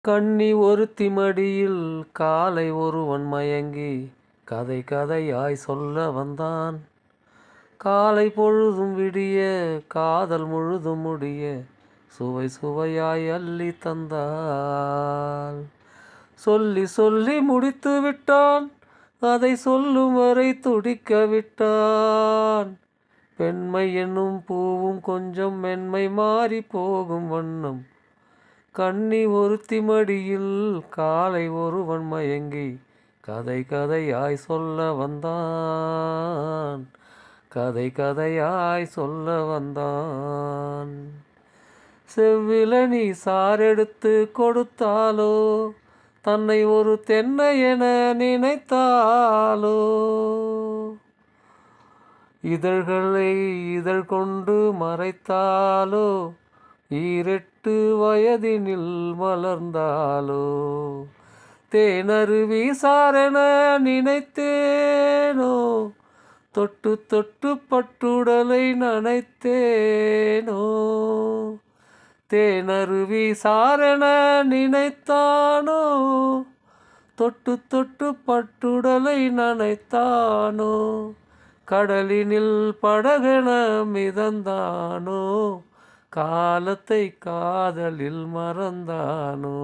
கன்னி ஒருத்தி மடியில் காலை ஒருவன் மயங்கி கதை கதையாய் சொல்ல வந்தான். காலை பொழுதும் விடிய காதல் முழுதும் முடிய சுவை சுவையாய் அள்ளி தந்தாள். சொல்லி சொல்லி முடித்து விட்டான், அதை சொல்லும் வரை துடிக்க விட்டான். பெண்மை என்னும் பூவும் கொஞ்சம் மென்மை மாறி போகும் வண்ணம் கன்னி ஒருத்தி மடியில் காலை ஒருவன் மயங்கி கதை கதையாய் சொல்ல வந்தான். கதை கதையாய் சொல்ல வந்தான். செவ்வில நீ சாரெடுத்து கொடுத்தாலோ, தன்னை ஒரு தென்னை என நினைத்தாலோ, இதழ்களை இதழ் கொண்டு மறைத்தாலோ, ஈரெட்டு வயதினில் மலர்ந்தாலோ, தேனருவி சாரென நினைத்தேனோ, தொட்டு தொட்டு பட்டுடலை நனைத்தேனோ. தேனருவி சாரென நினைத்தானோ, தொட்டு தொட்டு பட்டுடலை நனைத்தானோ, கடலினில் படகென மிதந்தானோ, காலத்தை காதலில் மறந்தானோ.